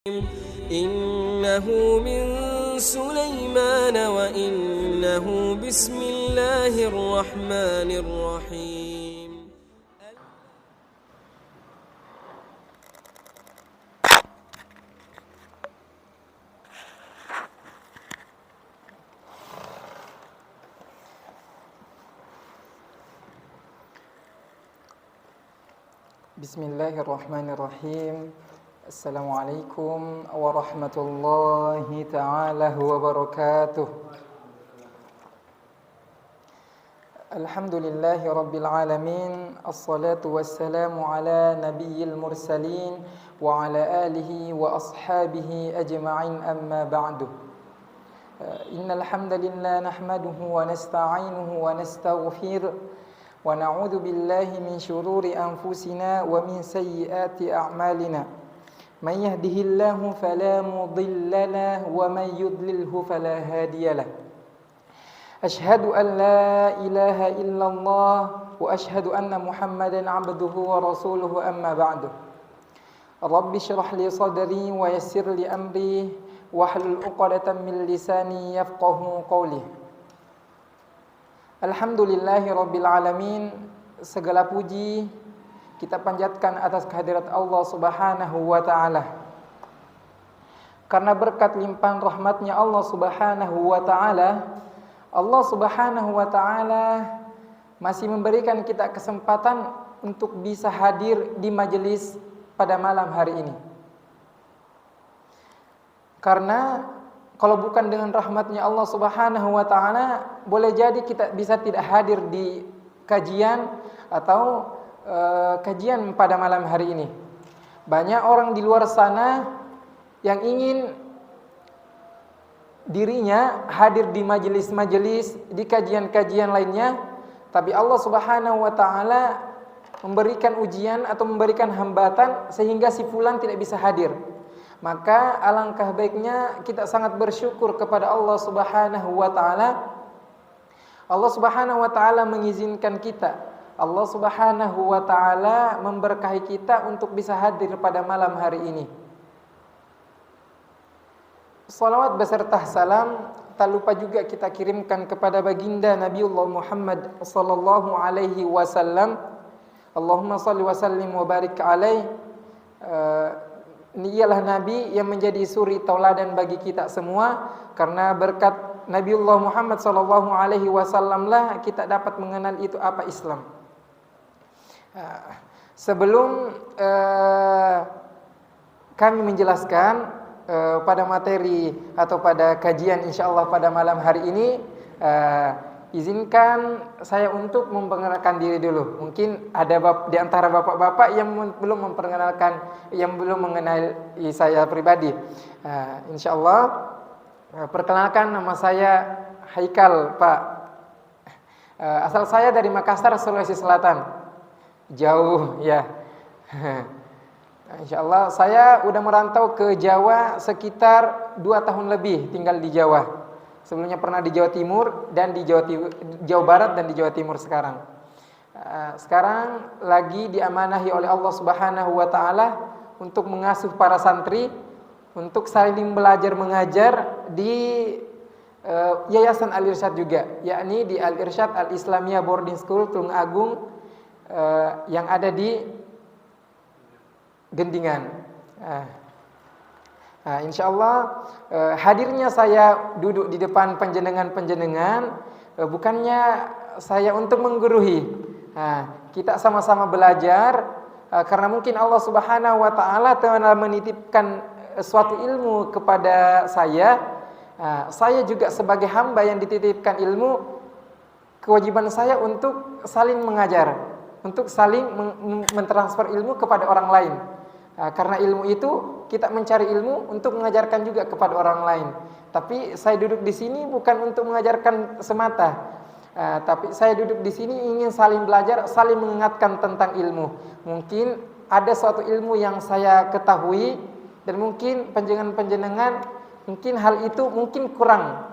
إنه من سليمان وإنه بسم الله الرحمن الرحيم. Bismillahirrahmanirrahim. Assalamualaikum warahmatullahi ta'ala wabarakatuh. Alhamdulillahi rabbil alamin. Assalatu wassalamu ala nabiyyil mursalin wa ala alihi wa ashabihi ajma'in, amma ba'du. Innal hamdalillah nahmaduhu wa nasta'inuhu wa nastaghfir wa na'udzu billahi min shururi anfusina wa min sayyiati a'malina. من يهده الله فلا مضل له ومن يضلله فلا هادي له. أشهد أن لا إله إلا الله وأشهد أن محمدا عبده ورسوله، أما بعد. رب اشرح لي صدري ويسر لي أمري واحلل عقدة من لساني يفقهوا قولي. Alhamdulillahi rabbil alamin. Segala puji kita panjatkan atas kehadirat Allah Subhanahu wa ta'ala. Karena berkat limpahan rahmatnya Allah Subhanahu wa ta'ala, Allah Subhanahu wa ta'ala masih memberikan kita kesempatan untuk bisa hadir di majelis pada malam hari ini. Karena kalau bukan dengan rahmatnya Allah Subhanahu wa ta'ala, boleh jadi kita bisa tidak hadir di kajian atau kajian pada malam hari ini. Banyak orang di luar sana yang ingin dirinya hadir di majelis-majelis, di kajian-kajian lainnya, tapi Allah Subhanahu wa ta'ala memberikan ujian atau memberikan hambatan sehingga si fulan tidak bisa hadir. Maka alangkah baiknya kita sangat bersyukur kepada Allah Subhanahu wa ta'ala. Allah Subhanahu wa ta'ala mengizinkan kita, Allah Subhanahu wa ta'ala memberkahi kita untuk bisa hadir pada malam hari ini. Salawat beserta salam tak lupa juga kita kirimkan kepada baginda Nabiullah Muhammad sallallahu alaihi wasallam. Allahumma salli wa sallim wa barik alaihi. Ialah Nabi yang menjadi suri tauladan bagi kita semua. Karena berkat Nabiullah Muhammad sallallahu alaihi wasallam lah kita dapat mengenal itu apa Islam. Sebelum kami menjelaskan pada materi atau pada kajian insyaallah pada malam hari ini, izinkan saya untuk memperkenalkan diri dulu. Mungkin ada di antara bapak-bapak yang belum memperkenalkan, yang belum mengenali saya pribadi. Insyaallah, perkenalkan, nama saya Haikal, Pak. Asal saya dari Makassar, Sulawesi Selatan. Jauh ya. Insyaallah saya udah merantau ke Jawa sekitar 2 tahun lebih tinggal di Jawa. Sebelumnya pernah di Jawa Timur dan di Jawa Barat dan di Jawa Timur sekarang. Sekarang lagi diamanahi oleh Allah Subhanahu wa ta'ala untuk mengasuh para santri, untuk saling belajar mengajar di Yayasan Al-Irsyad juga, yakni di Al-Irsyad Al-Islamiyah Boarding School Tulung Agung yang ada di Gendingan. Insyaallah hadirnya saya duduk di depan penjenengan bukannya saya untuk menggurui. Kita sama-sama belajar karena mungkin Allah Subhanahu wa ta'ala telah menitipkan suatu ilmu kepada saya. Saya juga sebagai hamba yang dititipkan ilmu, kewajiban saya untuk saling mengajar, untuk saling mentransfer ilmu kepada orang lain. Karena ilmu itu kita mencari ilmu untuk mengajarkan juga kepada orang lain. Tapi saya duduk di sini bukan untuk mengajarkan semata, tapi saya duduk di sini ingin saling belajar, saling mengingatkan tentang ilmu. Mungkin ada suatu ilmu yang saya ketahui dan mungkin panjenengan mungkin hal itu mungkin kurang.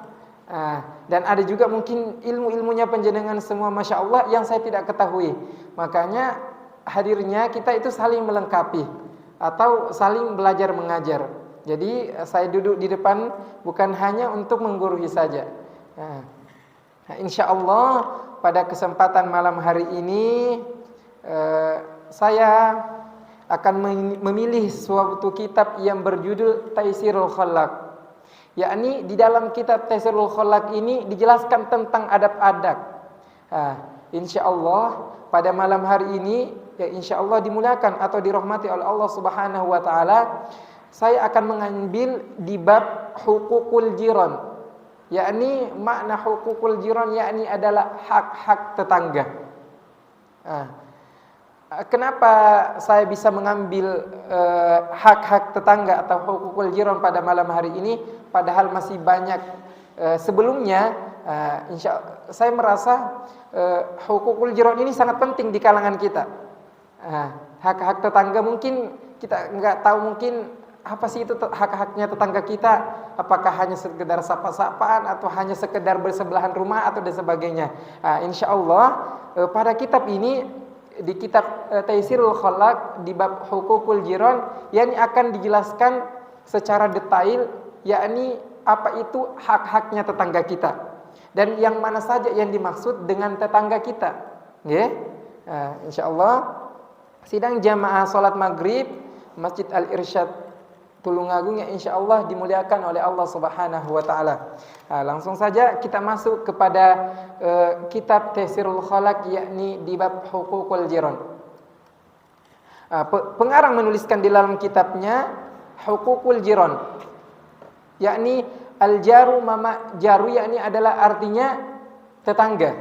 Dan ada juga mungkin ilmu-ilmunya panjenengan semua Masya Allah yang saya tidak ketahui. Makanya hadirnya kita itu saling melengkapi atau saling belajar mengajar. Jadi saya duduk di depan bukan hanya untuk menggurui saja. Nah, insya Allah pada kesempatan malam hari ini saya akan memilih suatu kitab yang berjudul Taisirul Khalaq. Yakni di dalam kitab Taisirul Khalaq ini dijelaskan tentang adab-adab. Insya Allah pada malam hari ini ya insya Allah dimuliakan atau dirahmati oleh Allah Subhanahu wa taala, saya akan mengambil di bab hukukul jiran. Yakni makna hukukul jiran yakni adalah hak-hak tetangga. Kenapa saya bisa mengambil hak-hak tetangga atau hukukul jiran pada malam hari ini, padahal masih banyak sebelumnya? Saya merasa hukukul jiran ini sangat penting di kalangan kita. Hak-hak tetangga mungkin kita nggak tahu mungkin apa sih itu hak-haknya tetangga kita. Apakah hanya sekedar sapa-sapaan atau hanya sekedar bersebelahan rumah atau dan sebagainya. Insya Allah pada kitab ini, di kitab Taisirul Khalaq di bab hukukul jiran, yakni akan dijelaskan secara detail yakni apa itu hak-haknya tetangga kita dan yang mana saja yang dimaksud dengan tetangga kita. Insyaallah sidang jamaah salat maghrib Masjid Al-Irsyad Tulungagung yang insyaallah dimuliakan oleh Allah Subhanahu wa taala. Langsung saja kita masuk kepada kitab Taisirul Khalaq yakni di bab hukukul jiran. Pengarang menuliskan di dalam kitabnya hukukul jiran, yakni al-jaru mama jaru, yakni adalah artinya tetangga.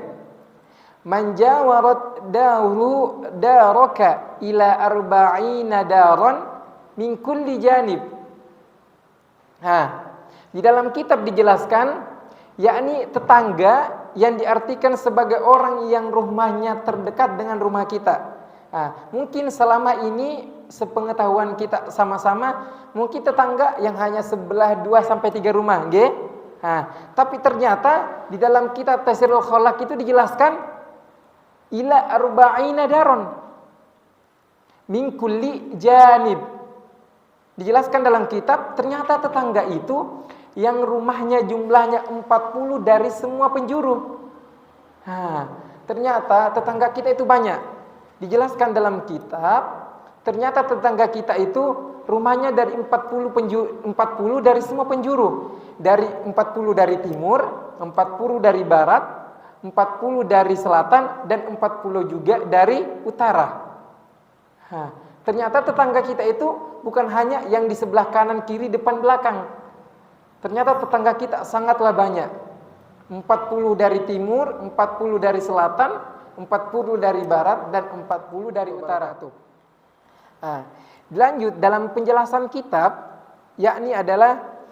Man jawarat dahulu daraka ila arba'ina daran min kulli janib. Di dalam kitab dijelaskan yakni tetangga yang diartikan sebagai orang yang rumahnya terdekat dengan rumah kita. Mungkin selama ini sepengetahuan kita sama-sama mungkin tetangga yang hanya sebelah 2 sampai 3 rumah, nggih. Tapi ternyata di dalam kitab Taisirul Khalaq itu dijelaskan ila arba'ina daron min kulli janib. Dijelaskan dalam kitab ternyata tetangga itu yang rumahnya jumlahnya 40 dari semua penjuru. Ternyata tetangga kita itu banyak. Dijelaskan dalam kitab ternyata tetangga kita itu rumahnya dari 40 dari semua penjuru. Dari 40 dari timur, 40 dari barat, 40 dari selatan dan 40 juga dari utara. Ternyata tetangga kita itu bukan hanya yang di sebelah kanan, kiri, depan, belakang. Ternyata tetangga kita sangatlah banyak. 40 dari timur, 40 dari selatan, 40 dari barat, dan 40 dari utara. Lanjut dalam penjelasan kitab, yakni adalah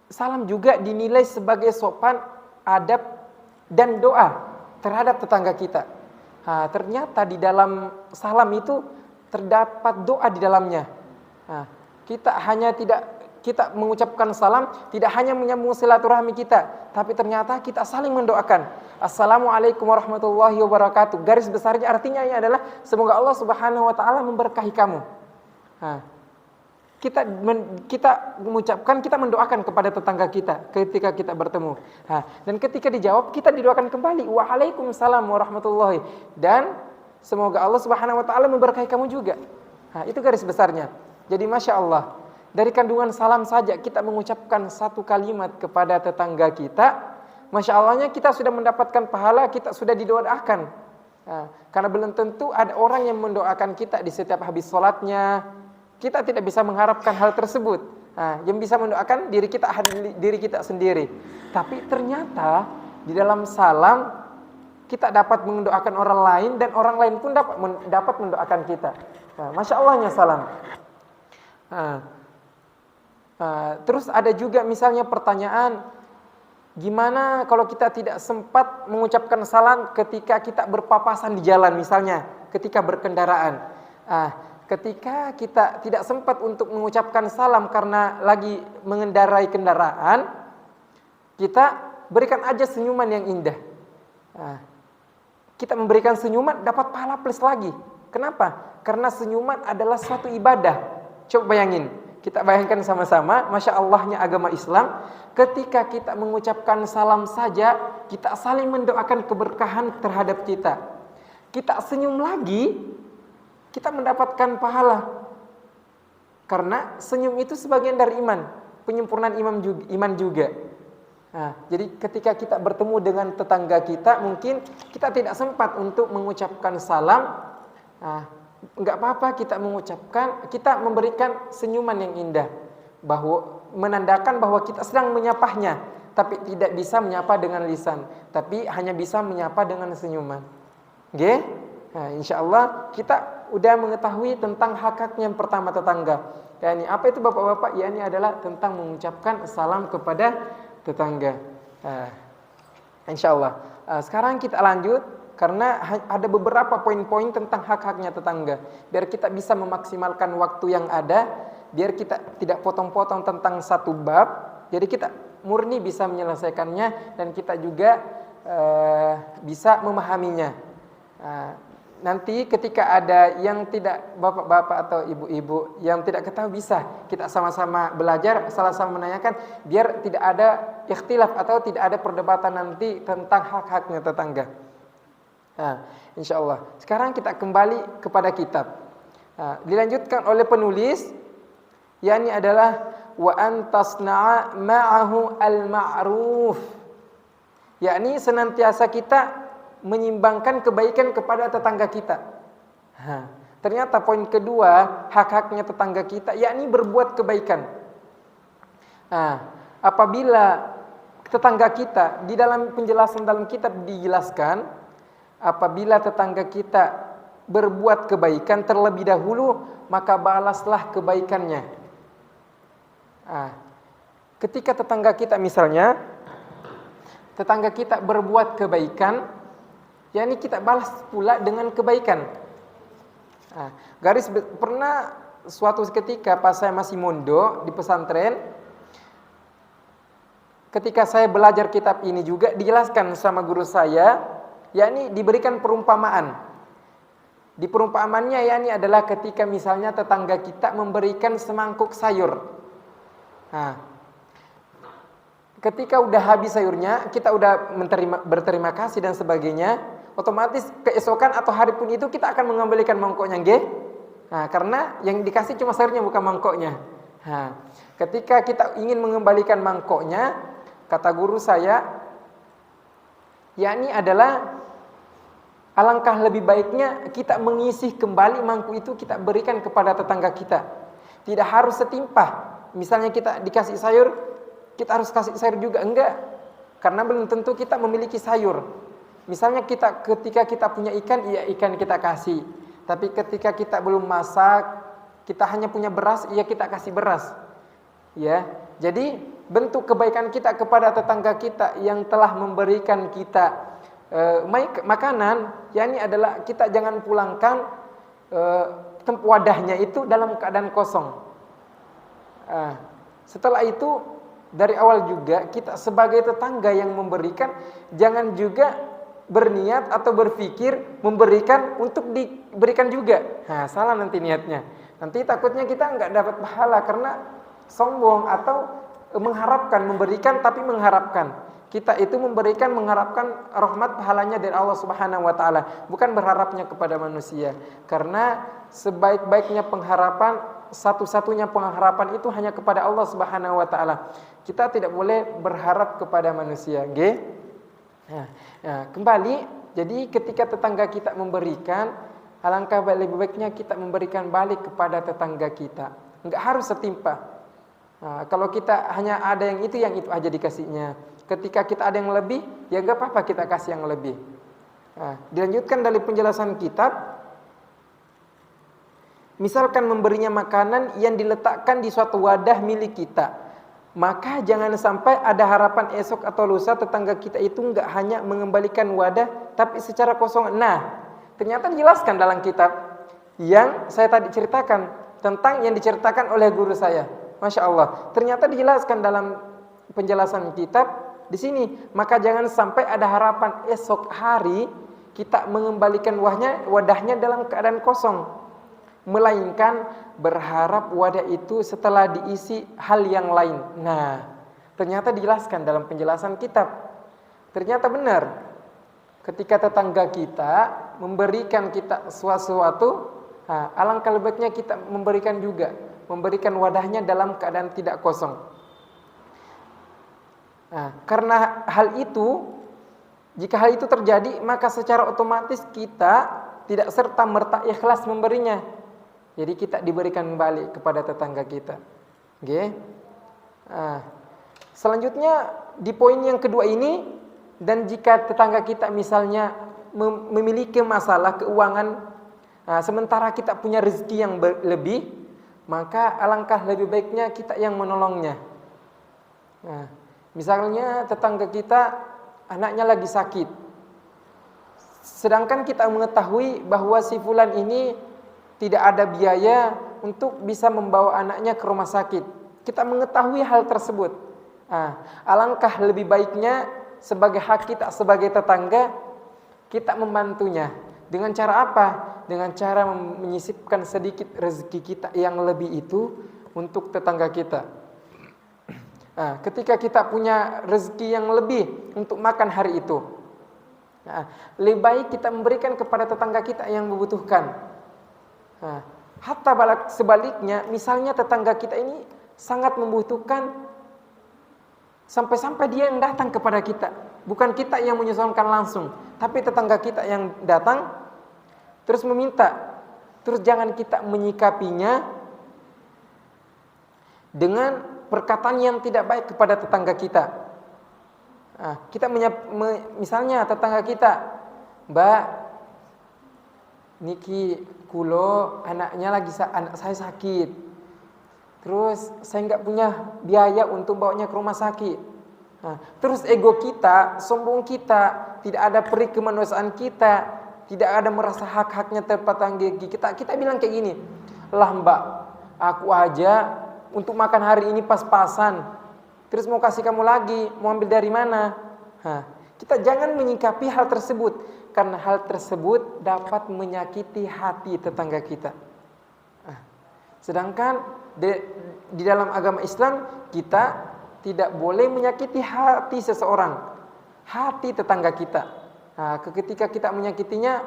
salam juga dinilai sebagai sopan, adab, dan doa terhadap tetangga kita. Ternyata di dalam salam itu terdapat doa di dalamnya. Kita mengucapkan salam tidak hanya menyambung silaturahmi kita, tapi ternyata kita saling mendoakan. Assalamualaikum warahmatullahi wabarakatuh. Garis besarnya artinya ini adalah semoga Allah Subhanahu wa taala memberkahi kamu. Kita mengucapkan, kita mendoakan kepada tetangga kita ketika kita bertemu. Dan ketika dijawab kita didoakan kembali, waalaikumsalam warahmatullahi, dan semoga Allah Subhanahu wa taala memberkahi kamu juga. Itu garis besarnya. Jadi Masya Allah, dari kandungan salam saja kita mengucapkan satu kalimat kepada tetangga kita, Masya Allahnya kita sudah mendapatkan pahala, kita sudah didoakan. Karena belum tentu ada orang yang mendoakan kita di setiap habis sholatnya. Kita tidak bisa mengharapkan hal tersebut. Yang bisa mendoakan diri kita sendiri. Tapi ternyata di dalam salam kita dapat mendoakan orang lain dan orang lain pun dapat mendoakan kita. Masya Allahnya salam. Terus ada juga misalnya pertanyaan, gimana kalau kita tidak sempat mengucapkan salam ketika kita berpapasan di jalan, misalnya ketika berkendaraan. Ketika kita tidak sempat untuk mengucapkan salam karena lagi mengendarai kendaraan, kita berikan aja senyuman yang indah. Kita memberikan senyuman dapat pahala plus lagi. Kenapa? Karena senyuman adalah suatu ibadah. Coba bayangin, kita bayangkan sama-sama, Masya Allahnya agama Islam, ketika kita mengucapkan salam saja, kita saling mendoakan keberkahan terhadap kita. Kita senyum lagi, kita mendapatkan pahala. Karena senyum itu sebagian dari iman, penyempurnaan iman juga. Nah, jadi ketika kita bertemu dengan tetangga kita, mungkin kita tidak sempat untuk mengucapkan salam. Nah, enggak apa-apa kita mengucapkan, kita memberikan senyuman yang indah, bahwa menandakan bahwa kita sedang menyapanya, tapi tidak bisa menyapa dengan lisan, tapi hanya bisa menyapa dengan senyuman. Oke? Nah, insyaallah kita udah mengetahui tentang hak-haknya yang pertama tetangga. Yani apa itu Bapak-bapak? Yani adalah tentang mengucapkan salam kepada tetangga. Insyaallah. Sekarang kita lanjut karena ada beberapa poin-poin tentang hak-haknya tetangga. Biar kita bisa memaksimalkan waktu yang ada, biar kita tidak potong-potong tentang satu bab. Jadi kita murni bisa menyelesaikannya dan kita juga bisa memahaminya. Nanti ketika ada yang tidak, bapak-bapak atau ibu-ibu yang tidak ketahui, bisa kita sama-sama belajar, sama-sama menanyakan, biar tidak ada ikhtilaf atau tidak ada perdebatan nanti tentang hak-haknya tetangga. Insyaallah. Sekarang kita kembali kepada kitab. Dilanjutkan oleh penulis, yakni adalah wa antasna'a ma'ahu al-ma'ruf. Yakni senantiasa kita menyimbangkan kebaikan kepada tetangga kita. Ternyata poin kedua, hak-haknya tetangga kita, yakni berbuat kebaikan. Apabila tetangga kita, di dalam penjelasan dalam kitab dijelaskan, apabila tetangga kita berbuat kebaikan terlebih dahulu, maka balaslah kebaikannya. Ketika tetangga kita misalnya, tetangga kita berbuat kebaikan, yakni kita balas pula dengan kebaikan. Pernah suatu ketika pas saya masih mondok di pesantren, ketika saya belajar kitab ini juga dijelaskan sama guru saya, yakni diberikan perumpamaan. Di perumpamaannya yakni adalah ketika misalnya tetangga kita memberikan semangkuk sayur. Ketika udah habis sayurnya, kita udah berterima kasih dan sebagainya, otomatis keesokan atau hari pun itu kita akan mengembalikan mangkoknya, nggih? Karena yang dikasih cuma sayurnya bukan mangkoknya. Ketika kita ingin mengembalikan mangkoknya, kata guru saya, yakni adalah alangkah lebih baiknya kita mengisi kembali mangkuk itu, kita berikan kepada tetangga kita. Tidak harus setimpah. Misalnya kita dikasih sayur, kita harus kasih sayur juga, enggak. Karena belum tentu kita memiliki sayur. Misalnya ketika kita punya ikan, iya ikan kita kasih. Tapi ketika kita belum masak, kita hanya punya beras, iya kita kasih beras. Ya, jadi bentuk kebaikan kita kepada tetangga kita yang telah memberikan kita makanan, yakni adalah kita jangan pulangkan wadahnya itu dalam keadaan kosong. Setelah itu dari awal juga kita sebagai tetangga yang memberikan, jangan juga berniat atau berpikir memberikan untuk diberikan juga. Salah nanti niatnya. Nanti takutnya kita enggak dapat pahala karena sombong atau mengharapkan memberikan tapi mengharapkan. Kita itu memberikan mengharapkan rahmat pahalanya dari Allah Subhanahu wa taala, bukan berharapnya kepada manusia. Karena sebaik-baiknya pengharapan, satu-satunya pengharapan itu hanya kepada Allah Subhanahu wa taala. Kita tidak boleh berharap kepada manusia, nggih? Kembali, jadi ketika tetangga kita memberikan, alangkah lebih baiknya kita memberikan balik kepada tetangga kita. Enggak harus setimpah. Kalau kita hanya ada yang itu aja dikasihnya. Ketika kita ada yang lebih, ya enggak apa-apa kita kasih yang lebih. Dilanjutkan dari penjelasan kitab. Misalkan memberinya makanan yang diletakkan di suatu wadah milik kita, maka jangan sampai ada harapan esok atau lusa tetangga kita itu enggak hanya mengembalikan wadah tapi secara kosong. Ternyata dijelaskan dalam kitab yang saya tadi ceritakan tentang yang diceritakan oleh guru saya. Masya Allah. Ternyata dijelaskan dalam penjelasan kitab di sini. Maka jangan sampai ada harapan esok hari kita mengembalikan wadahnya dalam keadaan kosong. melainkan berharap wadah itu setelah diisi hal yang lain. Nah, ternyata dijelaskan dalam penjelasan kitab. Ternyata benar. Ketika tetangga kita memberikan kita sesuatu, alangkah lebih baiknya kita memberikan juga, memberikan wadahnya dalam keadaan tidak kosong. Karena hal itu, jika hal itu terjadi, maka secara otomatis kita tidak serta-merta ikhlas memberinya. Jadi kita diberikan balik kepada tetangga kita. Oke. Selanjutnya di poin yang kedua ini, dan jika tetangga kita misalnya memiliki masalah keuangan, sementara kita punya rezeki yang lebih, maka alangkah lebih baiknya kita yang menolongnya. Misalnya tetangga kita anaknya lagi sakit, sedangkan kita mengetahui bahwa si fulan ini tidak ada biaya untuk bisa membawa anaknya ke rumah sakit. Kita mengetahui hal tersebut. Alangkah lebih baiknya sebagai hak kita sebagai tetangga, kita membantunya. Dengan cara apa? Dengan cara menyisipkan sedikit rezeki kita yang lebih itu untuk tetangga kita. Ketika kita punya rezeki yang lebih untuk makan hari itu, lebih baik kita memberikan kepada tetangga kita yang membutuhkan. Hatta sebaliknya, misalnya tetangga kita ini sangat membutuhkan, sampai-sampai dia yang datang kepada kita, bukan kita yang menyesalkan langsung, tapi tetangga kita yang datang terus meminta. Terus jangan kita menyikapinya dengan perkataan yang tidak baik kepada tetangga kita. Kita misalnya tetangga kita, "Mbak, niki kulo anaknya anak saya sakit. Terus saya nggak punya biaya untuk bawanya ke rumah sakit." Terus ego kita, sombong kita, tidak ada peri kemanusiaan kita, tidak ada merasa hak-haknya terpatanggi kita. Kita bilang kayak gini, "Lah Mbak, aku aja untuk makan hari ini pas-pasan. Terus mau kasih kamu lagi, mau ambil dari mana?" Kita jangan menyikapi hal tersebut, karena hal tersebut dapat menyakiti hati tetangga kita. Sedangkan di dalam agama Islam kita tidak boleh menyakiti hati seseorang, hati tetangga kita. Ketika kita menyakitinya,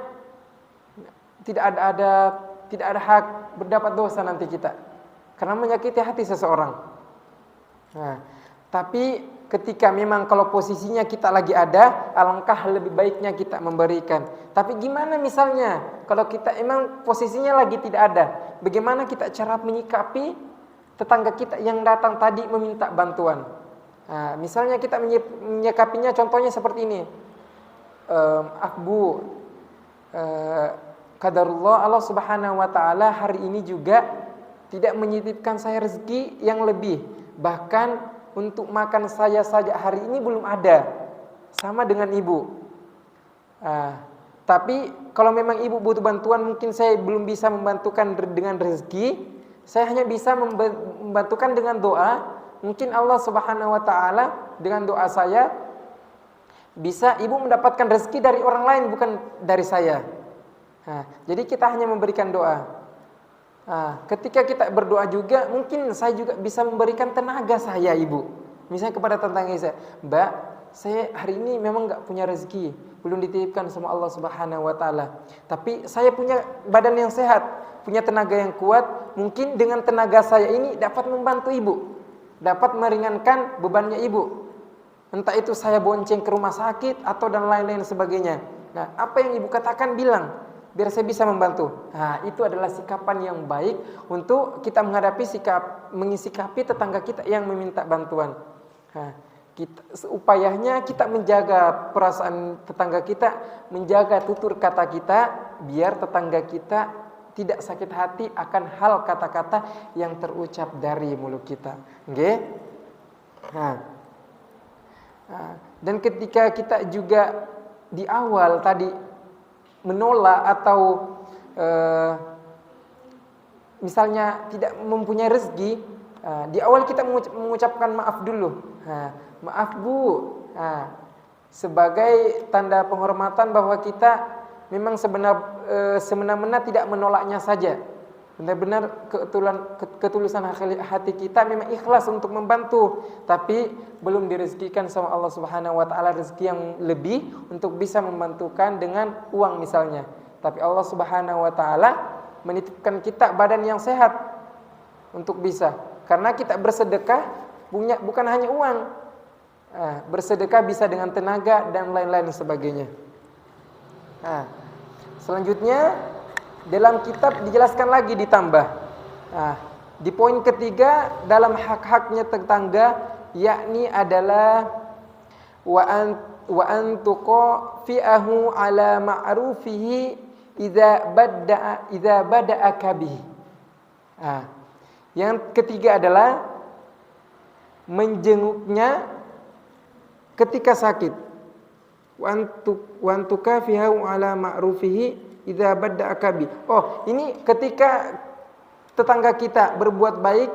tidak ada hak berdapat dosa nanti kita, karena menyakiti hati seseorang. Tapi ketika memang kalau posisinya kita lagi ada, alangkah lebih baiknya kita memberikan. Tapi gimana misalnya kalau kita emang posisinya lagi tidak ada, bagaimana kita cara menyikapi tetangga kita yang datang tadi meminta bantuan? Misalnya kita menyikapinya contohnya seperti ini. Bu, qadarullah, Allah Subhanahu wa taala hari ini juga tidak menyitipkan saya rezeki yang lebih. Bahkan untuk makan saya saja hari ini belum ada. Sama dengan ibu. Tapi kalau memang ibu butuh bantuan, mungkin saya belum bisa membantukan dengan rezeki. Saya hanya bisa membantukan dengan doa. Mungkin Allah Subhanahu wa taala dengan doa saya bisa ibu mendapatkan rezeki dari orang lain, bukan dari saya. Jadi kita hanya memberikan doa. Ketika kita berdoa juga, mungkin saya juga bisa memberikan tenaga saya, ibu. Misalnya kepada tetangga saya, "Mbak, saya hari ini memang nggak punya rezeki, belum dititipkan sama Allah Subhanahu wa taala. Tapi saya punya badan yang sehat, punya tenaga yang kuat. Mungkin dengan tenaga saya ini dapat membantu ibu, dapat meringankan bebannya ibu. Entah itu saya bonceng ke rumah sakit atau dan lain-lain sebagainya. Nah, apa yang ibu katakan bilang, biar saya bisa membantu." Itu adalah sikapan yang baik untuk kita mengisikapi tetangga kita yang meminta bantuan. Upayanya kita menjaga perasaan tetangga kita, menjaga tutur kata kita, biar tetangga kita tidak sakit hati akan hal kata-kata yang terucap dari mulut kita. Nggih? Dan ketika kita juga di awal tadi menolak atau misalnya tidak mempunyai rezeki, di awal kita mengucapkan maaf dulu. "Maaf Bu," sebagai tanda penghormatan bahwa kita memang semena-mena tidak menolaknya saja. benar-benar ketulusan hati kita memang ikhlas untuk membantu, tapi belum direzekikan sama Allah Subhanahu wa taala rezeki yang lebih untuk bisa membantukan dengan uang misalnya. Tapi Allah Subhanahu wa taala menitipkan kita badan yang sehat untuk bisa. Karena kita bersedekah punya bukan hanya uang. Bersedekah bisa dengan tenaga dan lain-lain sebagainya. Selanjutnya dalam kitab dijelaskan lagi ditambah. Di poin ketiga dalam hak-haknya tetangga, yakni adalah wa antuqafi'ahu ala ma'rufihi idza bada'a bihi. Yang ketiga adalah menjenguknya ketika sakit. Wa antuqafi'ahu ala ma'rufihi idza bada'a bihi. Oh, ini ketika tetangga kita berbuat baik,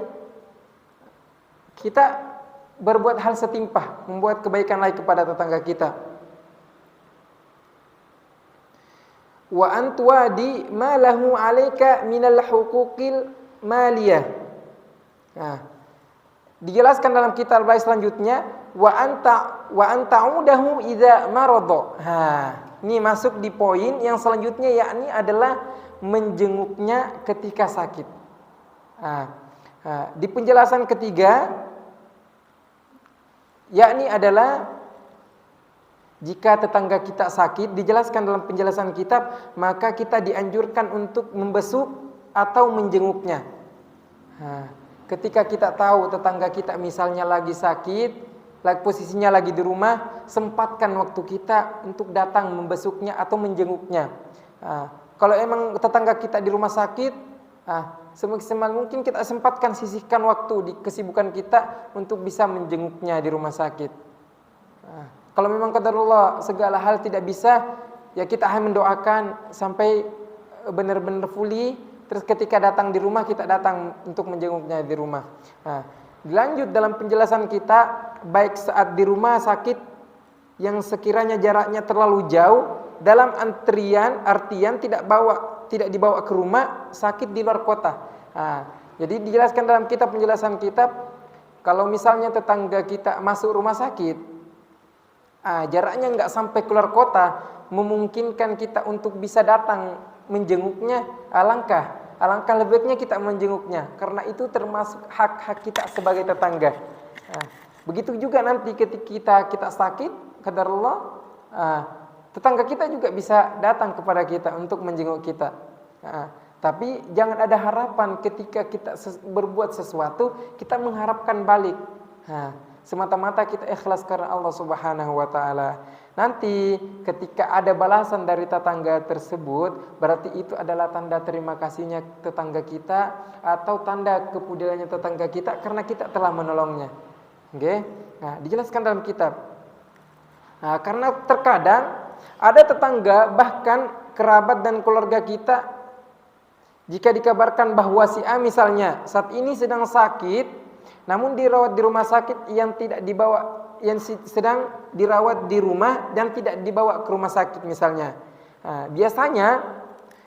kita berbuat hal setimpah, membuat kebaikan lagi kepada tetangga kita. Wa antuadi ma lahu 'alaika minal huquqil maliyah. Dijelaskan dalam kitab baik selanjutnya wa anta'udahu idza marada. Ini masuk di poin yang selanjutnya, yakni adalah menjenguknya ketika sakit. Di penjelasan ketiga, yakni adalah jika tetangga kita sakit, dijelaskan dalam penjelasan kitab, maka kita dianjurkan untuk membesuk atau menjenguknya. Ketika kita tahu tetangga kita misalnya lagi sakit, posisinya lagi di rumah, sempatkan waktu kita untuk datang membesuknya atau menjenguknya. Kalau emang tetangga kita di rumah sakit, semaksimal mungkin kita sempatkan, sisihkan waktu di kesibukan kita untuk bisa menjenguknya di rumah sakit. Kalau memang qadarullah segala hal tidak bisa, ya kita hanya mendoakan sampai benar-benar fully. Terus ketika datang di rumah, kita datang untuk menjenguknya di rumah. Lanjut dalam penjelasan kita, baik saat di rumah sakit yang sekiranya jaraknya terlalu jauh, dalam artian tidak dibawa ke rumah, sakit di luar kota. Jadi dijelaskan dalam kitab penjelasan kitab, kalau misalnya tetangga kita masuk rumah sakit, jaraknya nggak sampai keluar kota, memungkinkan kita untuk bisa datang menjenguknya, alangkah lebih baiknya kita menjenguknya, karena itu termasuk hak-hak kita sebagai tetangga. Begitu juga nanti ketika kita sakit, qadarullah, tetangga kita juga bisa datang kepada kita untuk menjenguk kita. Tapi jangan ada harapan ketika kita berbuat sesuatu, kita mengharapkan balik. Semata-mata kita ikhlas karena Allah Subhanahu wa taala. Nanti ketika ada balasan dari tetangga tersebut, berarti itu adalah tanda terima kasihnya tetangga kita atau tanda kepeduliannya tetangga kita karena kita telah menolongnya. Oke? Dijelaskan dalam kitab. Karena terkadang ada tetangga, bahkan kerabat dan keluarga kita, jika dikabarkan bahwa si A misalnya saat ini sedang sakit, namun dirawat di rumah sakit yang sedang dirawat di rumah dan tidak dibawa ke rumah sakit misalnya. Biasanya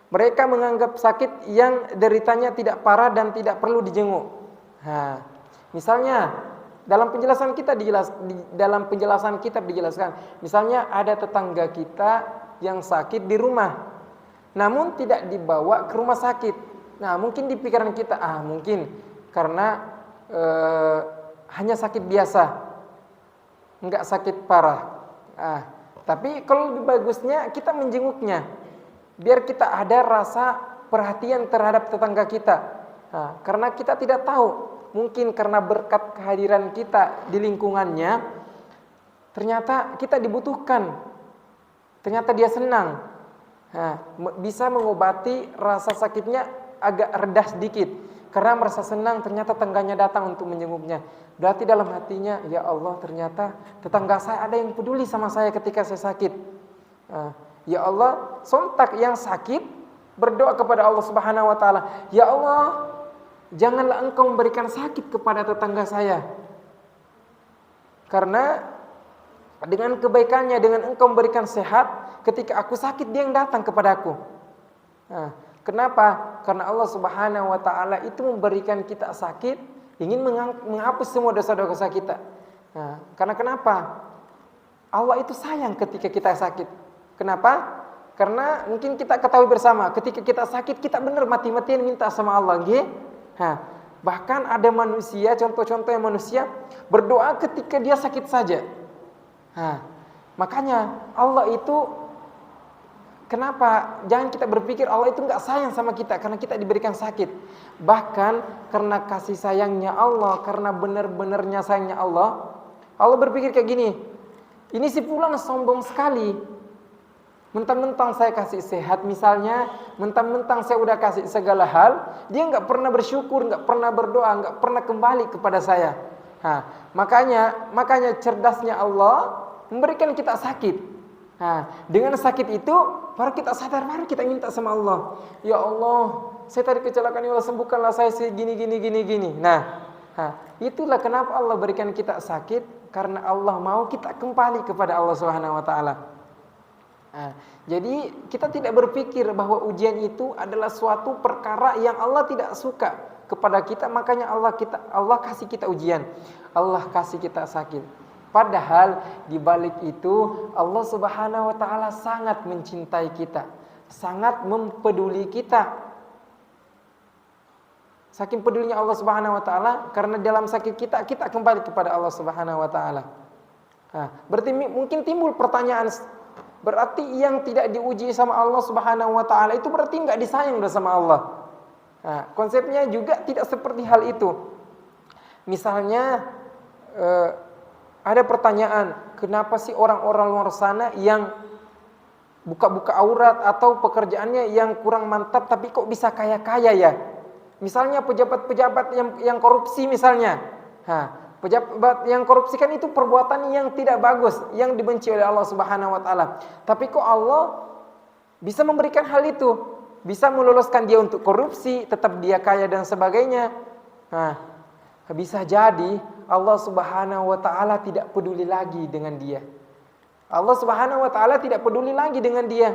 mereka menganggap sakit yang deritanya tidak parah dan tidak perlu dijenguk. Misalnya dalam penjelasan kitab dijelaskan, misalnya ada tetangga kita yang sakit di rumah, namun tidak dibawa ke rumah sakit. Mungkin di pikiran kita, mungkin karena hanya sakit biasa, enggak sakit parah. Tapi kalau lebih bagusnya kita menjenguknya, biar kita ada rasa perhatian terhadap tetangga kita. Karena kita tidak tahu, mungkin karena berkat kehadiran kita di lingkungannya, ternyata kita dibutuhkan, ternyata dia senang, bisa mengobati rasa sakitnya agak redah sedikit. Karena merasa senang, ternyata tetangganya datang untuk menjenguknya. Berarti dalam hatinya, ya Allah, ternyata tetangga saya ada yang peduli sama saya ketika saya sakit. Ya Allah, sontak yang sakit berdoa kepada Allah Subhanahu wa taala, ya Allah, janganlah Engkau memberikan sakit kepada tetangga saya. Karena dengan kebaikannya, dengan Engkau memberikan sehat, ketika aku sakit dia yang datang kepada aku. Kenapa? Karena Allah Subhanahu wa taala itu memberikan kita sakit, ingin menghapus semua dosa-dosa kita. Nah, karena kenapa? Allah itu sayang ketika kita sakit. Kenapa? Karena mungkin kita ketahui bersama, ketika kita sakit kita benar mati-matian minta sama Allah, nggih. Bahkan ada manusia, contoh-contohnya manusia berdoa ketika dia sakit saja. Makanya Allah itu, kenapa? Jangan kita berpikir Allah itu enggak sayang sama kita karena kita diberikan sakit. Bahkan karena kasih sayangnya Allah, karena benar-benarnya sayangnya Allah, Allah berpikir kayak gini, ini si fulan sombong sekali. Mentang-mentang saya kasih sehat misalnya, mentang-mentang saya udah kasih segala hal, dia enggak pernah bersyukur, enggak pernah berdoa, enggak pernah kembali kepada saya. Makanya cerdasnya Allah memberikan kita sakit. Dengan sakit itu baru kita sadar, baru kita minta sama Allah. Ya Allah, saya tadi kecelakaan, ya Allah sembuhkanlah saya gini. Itulah kenapa Allah berikan kita sakit, karena Allah mau kita kembali kepada Allah Subhanahu wa taala. Jadi kita tidak berpikir bahwa ujian itu adalah suatu perkara yang Allah tidak suka kepada kita, makanya Allah kasih kita ujian, Allah kasih kita sakit. Padahal di balik itu Allah Subhanahu wa taala sangat mencintai kita, sangat mempeduli kita. Saking pedulinya Allah Subhanahu wa taala, karena dalam sakit kita kembali kepada Allah Subhanahu wa taala. Berarti mungkin timbul pertanyaan, berarti yang tidak diuji sama Allah Subhanahu wa taala itu berarti enggak disayang sama Allah. Konsepnya juga tidak seperti hal itu. Misalnya ada pertanyaan, kenapa sih orang-orang luar sana yang buka-buka aurat atau pekerjaannya yang kurang mantap tapi kok bisa kaya-kaya ya? Misalnya pejabat-pejabat yang korupsi misalnya. Pejabat yang korupsi kan itu perbuatan yang tidak bagus, yang dibenci oleh Allah Subhanahu wa taala. Tapi kok Allah bisa memberikan hal itu? Bisa meloloskan dia untuk korupsi, tetap dia kaya dan sebagainya. Bisa jadi Allah Subhanahu wa taala tidak peduli lagi dengan dia. Allah Subhanahu wa taala tidak peduli lagi dengan dia.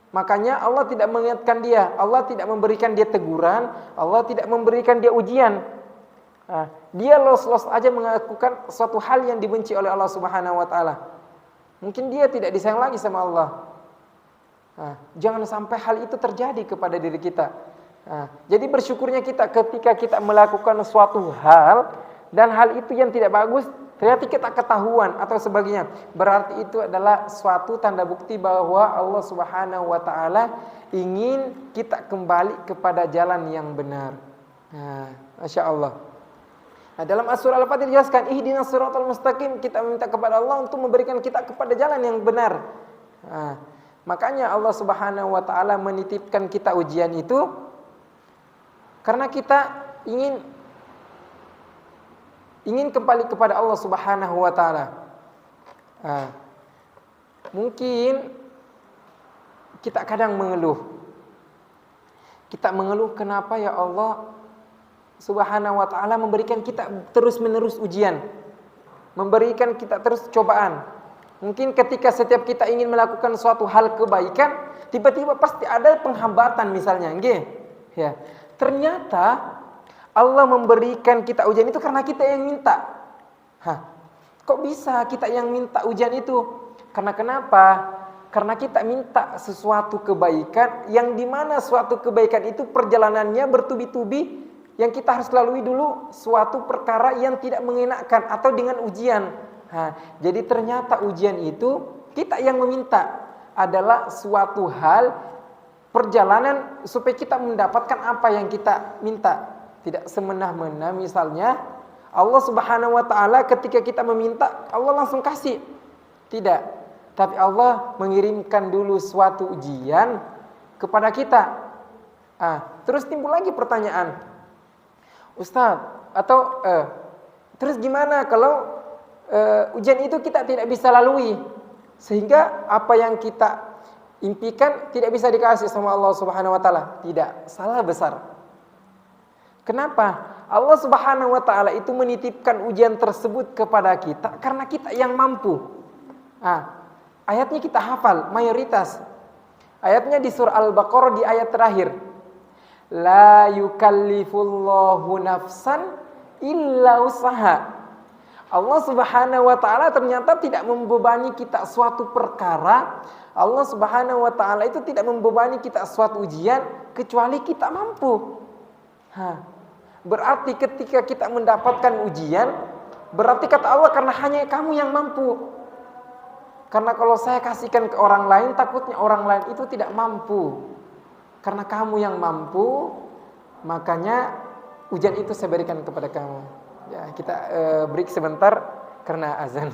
Makanya Allah tidak mengingatkan dia, Allah tidak memberikan dia teguran, Allah tidak memberikan dia ujian. Dia los-los aja melakukan suatu hal yang dibenci oleh Allah Subhanahu wa taala. Mungkin dia tidak disayang lagi sama Allah. Jangan sampai hal itu terjadi kepada diri kita. Jadi bersyukurnya kita ketika kita melakukan suatu hal dan hal itu yang tidak bagus, ternyata kita ketahuan atau sebagainya, berarti itu adalah suatu tanda bukti bahwa Allah Subhanahu wa taala ingin kita kembali kepada jalan yang benar. Masya Allah. Dalam surah Al-Fatih dijelaskan, ihdinas siratal mustaqim, kita meminta kepada Allah untuk memberikan kita kepada jalan yang benar. Makanya Allah Subhanahu wa taala menitipkan kita ujian itu karena kita ingin kembali kepada Allah Subhanahu wa taala. Mungkin kita kadang mengeluh. Kita mengeluh, kenapa ya Allah Subhanahu wa taala memberikan kita terus-menerus ujian, memberikan kita terus cobaan. Mungkin ketika setiap kita ingin melakukan suatu hal kebaikan, tiba-tiba pasti ada penghambatan misalnya, nggih. Ya. Ternyata Allah memberikan kita ujian itu karena kita yang minta. Kok bisa kita yang minta ujian itu? Karena kenapa? Karena kita minta sesuatu kebaikan, yang dimana suatu kebaikan itu perjalanannya bertubi-tubi, yang kita harus lalui dulu suatu perkara yang tidak mengenakan atau dengan ujian. Jadi ternyata ujian itu kita yang meminta, adalah suatu hal perjalanan supaya kita mendapatkan apa yang kita minta. Tidak semena-mena, misalnya Allah Subhanahu wa taala ketika kita meminta Allah langsung kasih. Tidak. Tapi Allah mengirimkan dulu suatu ujian kepada kita. Terus timbul lagi pertanyaan, Ustaz, atau terus gimana kalau ujian itu kita tidak bisa lalui, sehingga apa yang kita impikan tidak bisa dikasih sama Allah Subhanahu wa taala? Tidak, salah besar. Kenapa? Allah Subhanahu wa taala itu menitipkan ujian tersebut kepada kita karena kita yang mampu. Ayatnya kita hafal mayoritas. Ayatnya di surah Al-Baqarah di ayat terakhir. La yukallifullahu nafsan illa usaha. Allah Subhanahu wa taala ternyata tidak membebani kita suatu perkara. Allah Subhanahu wa taala itu tidak membebani kita suatu ujian kecuali kita mampu. Berarti ketika kita mendapatkan ujian, berarti kata Allah karena hanya kamu yang mampu. Karena kalau saya kasihkan ke orang lain, takutnya orang lain itu tidak mampu. Karena kamu yang mampu, makanya ujian itu saya berikan kepada kamu. Ya, kita break sebentar karena azan.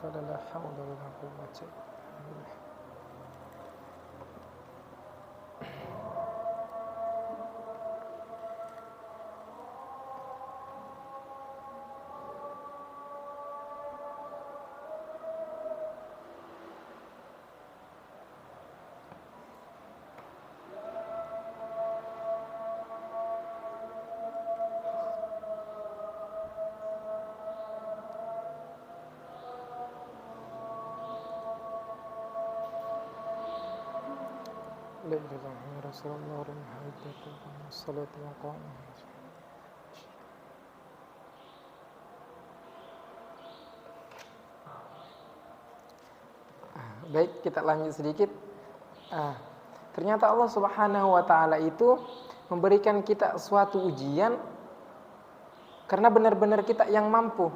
فلا حول ولا قوة إلا بالله. لا إله إلا الله رسول الله الصلاة والقيام. Baik, kita lanjut sedikit. Ternyata Allah Subhanahu wa taala itu memberikan kita suatu ujian karena benar-benar kita yang mampu.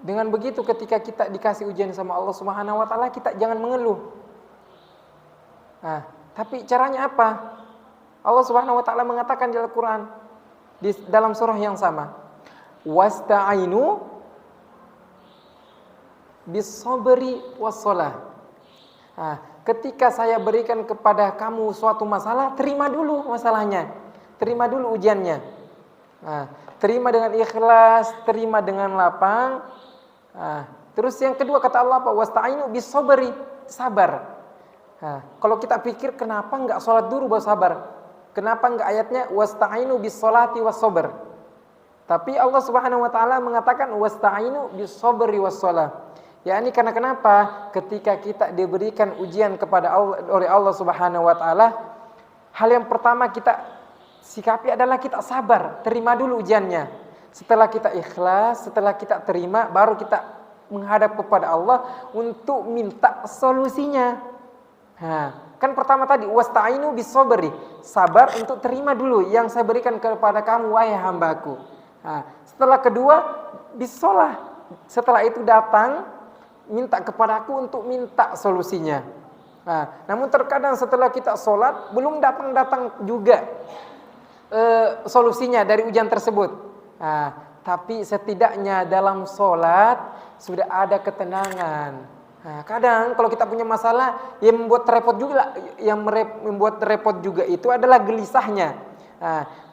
Dengan begitu ketika kita dikasih ujian sama Allah Subhanahu wa taala, kita jangan mengeluh. Tapi caranya apa? Allah Subhanahu wa taala mengatakan di Al-Qur'an di dalam surah yang sama. Wasta'inu bis-sabri was-shalah. Ketika saya berikan kepada kamu suatu masalah, terima dulu masalahnya. Terima dulu ujiannya. Terima dengan ikhlas, terima dengan lapang. Terus yang kedua kata Allah apa? Wasta'inu bis-sabri, sabar. Kalau kita pikir kenapa enggak sholat dulu baru sabar? Kenapa enggak ayatnya wasta'inu bis-sholati was-sabr? Tapi Allah Subhanahu wa taala mengatakan wasta'inu bis-sabri was-shalah. Ya, ini karena kenapa? Ketika kita diberikan ujian kepada Allah oleh Allah Subhanahu wa taala, hal yang pertama kita sikapi adalah kita sabar, terima dulu ujiannya. Setelah kita ikhlas, setelah kita terima, baru kita menghadap kepada Allah untuk minta solusinya. Kan pertama tadi wasta'inu bis-sabri, sabar untuk terima dulu yang saya berikan kepada kamu wahai hambaku. Setelah kedua bis-shalah, setelah itu datang minta kepadaku untuk minta solusinya. Namun terkadang setelah kita sholat belum datang juga solusinya dari ujian tersebut. Tapi setidaknya dalam sholat sudah ada ketenangan. Kadang kalau kita punya masalah yang membuat repot juga itu adalah gelisahnya.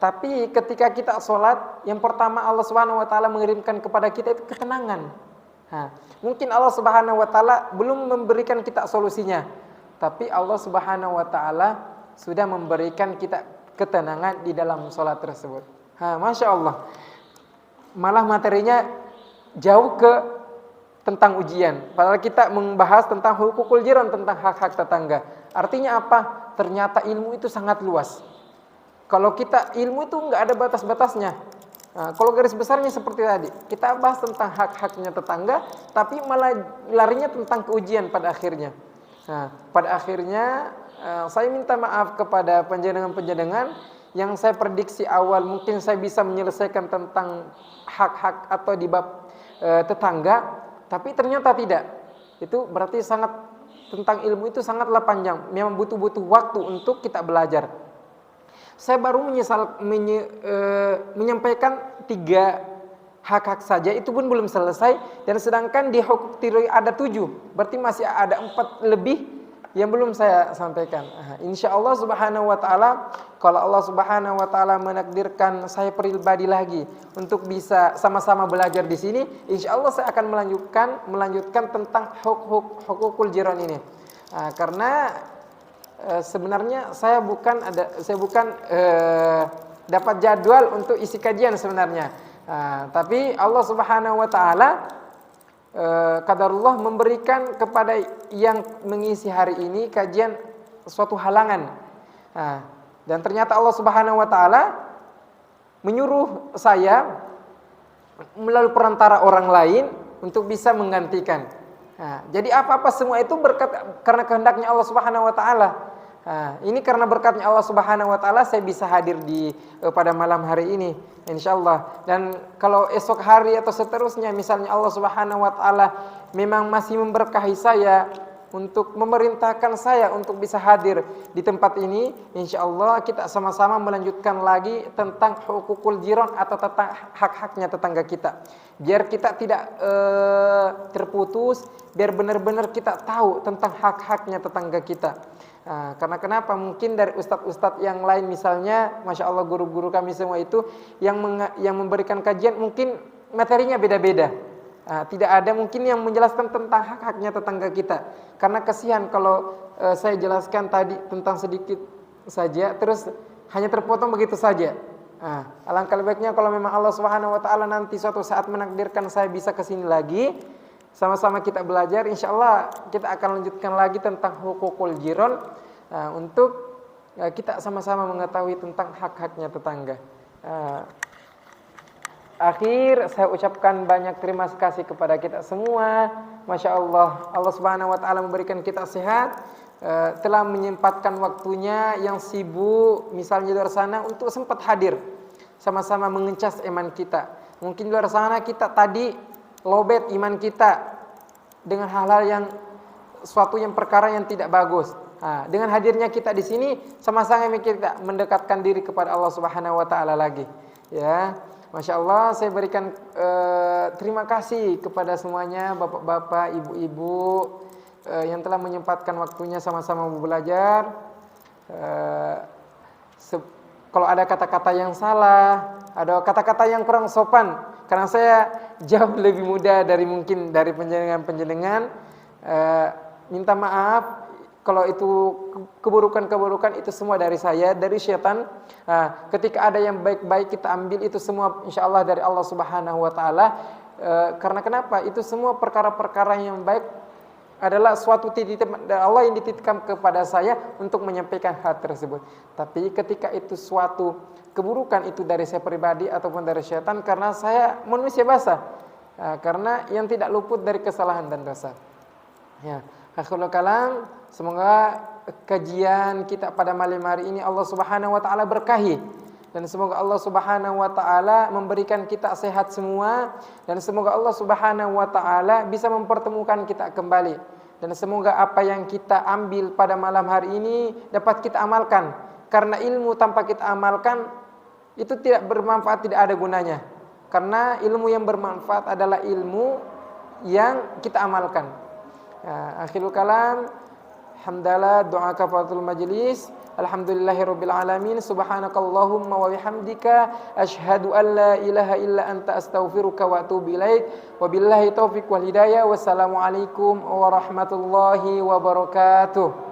Tapi ketika kita sholat, yang pertama Allah Subhanahu wa taala mengirimkan kepada kita itu ketenangan. Mungkin Allah Subhanahu wa taala belum memberikan kita solusinya, tapi Allah Subhanahu wa taala sudah memberikan kita ketenangan di dalam sholat tersebut. Masya Allah. Malah materinya jauh ke tentang ujian. Padahal kita membahas tentang hukukul jiran, tentang hak-hak tetangga. Artinya apa? Ternyata ilmu itu sangat luas. Kalau kita ilmu itu nggak ada batas-batasnya. Kalau garis besarnya seperti tadi, kita bahas tentang hak-haknya tetangga, tapi malah larinya tentang keujian pada akhirnya. Pada akhirnya saya minta maaf kepada penjenengan-penjenengan yang saya prediksi awal mungkin saya bisa menyelesaikan tentang hak-hak atau di bab tetangga, tapi ternyata tidak. Itu berarti tentang ilmu itu sangatlah panjang, memang butuh waktu untuk kita belajar. Saya baru menyampaikan 3 hak-hak saja, itu pun belum selesai, dan sedangkan di hukuk tiroi ada 7, berarti masih ada 4 lebih yang belum saya sampaikan. Insya Allah Subhanahu wa taala, kalau Allah Subhanahu wa taala menakdirkan saya pribadi lagi untuk bisa sama-sama belajar di sini, insya Allah saya akan melanjutkan tentang hukukul jiran ini. Karena sebenarnya saya bukan dapat jadwal untuk isi kajian sebenarnya. Tapi Allah Subhanahu wa taala qadarullah memberikan kepada yang mengisi hari ini kajian suatu halangan. Dan ternyata Allah Subhanahu wa taala menyuruh saya melalui perantara orang lain untuk bisa menggantikan. Jadi apa-apa semua itu berkat karena kehendaknya Allah Subhanahu wa taala. Ini karena berkatnya Allah Subhanahu wa taala saya bisa hadir pada malam hari ini insyaallah. Dan kalau esok hari atau seterusnya misalnya Allah Subhanahu wa taala memang masih memberkahi saya untuk memerintahkan saya untuk bisa hadir di tempat ini, insyaallah kita sama-sama melanjutkan lagi tentang hukukul jiran atau tentang hak-haknya tetangga kita. Biar kita tidak terputus, biar benar-benar kita tahu tentang hak-haknya tetangga kita. Karena kenapa? Mungkin dari ustadz-ustadz yang lain misalnya, masya Allah guru-guru kami semua itu yang memberikan kajian mungkin materinya beda-beda. Tidak ada mungkin yang menjelaskan tentang hak-haknya tetangga kita. Karena kasihan kalau saya jelaskan tadi tentang sedikit saja, terus hanya terpotong begitu saja. Alangkah baiknya kalau memang Allah Subhanahu wa taala nanti suatu saat menakdirkan saya bisa ke sini lagi, sama-sama kita belajar, insya Allah kita akan lanjutkan lagi tentang hukukul jiran untuk kita sama-sama mengetahui tentang hak-haknya tetangga. Akhir saya ucapkan banyak terima kasih kepada kita semua. Masya Allah, Allah Subhanahu wa taala memberikan kita sehat, telah menyempatkan waktunya yang sibuk misalnya di luar sana untuk sempat hadir sama-sama mengencas iman kita. Mungkin di luar sana kita tadi lobet iman kita dengan hal-hal yang suatu yang perkara yang tidak bagus. Dengan hadirnya kita di sini sama-sama kita mendekatkan diri kepada Allah Subhanahu wa taala lagi. Ya. Masya Allah, saya berikan terima kasih kepada semuanya, bapak-bapak, ibu-ibu yang telah menyempatkan waktunya sama-sama belajar. Kalau ada kata-kata yang salah, ada kata-kata yang kurang sopan, karena saya jauh lebih muda dari mungkin dari penjenengan-penjenengan, minta maaf. kalau itu keburukan-keburukan itu semua dari saya, dari syaitan. Ketika ada yang baik-baik kita ambil, itu semua insyaallah dari Allah Subhanahu wa taala. Karena kenapa? Itu semua perkara-perkara yang baik adalah suatu titipan Allah yang dititipkan kepada saya untuk menyampaikan hal tersebut. Tapi ketika itu suatu keburukan, itu dari saya pribadi ataupun dari syaitan, karena saya manusia basah. Karena yang tidak luput dari kesalahan dan dosa. Ya, akhirul kalam, semoga kajian kita pada malam hari ini Allah Subhanahu wa taala berkahi, dan semoga Allah Subhanahu wa taala memberikan kita sehat semua, dan semoga Allah Subhanahu wa taala bisa mempertemukan kita kembali, dan semoga apa yang kita ambil pada malam hari ini dapat kita amalkan, karena ilmu tanpa kita amalkan itu tidak bermanfaat, tidak ada gunanya. Karena ilmu yang bermanfaat adalah ilmu yang kita amalkan. Akhirul kalam, hamdalah, doa kafaratul majlis. Alhamdulillahirabbil alamin. Subhanakallahumma wa bihamdika asyhadu an la ilaha illa anta astaghfiruka wa atubu ilaik. Wabillahi taufiq wal hidayah. Wassalamualaikum warahmatullahi wabarakatuh.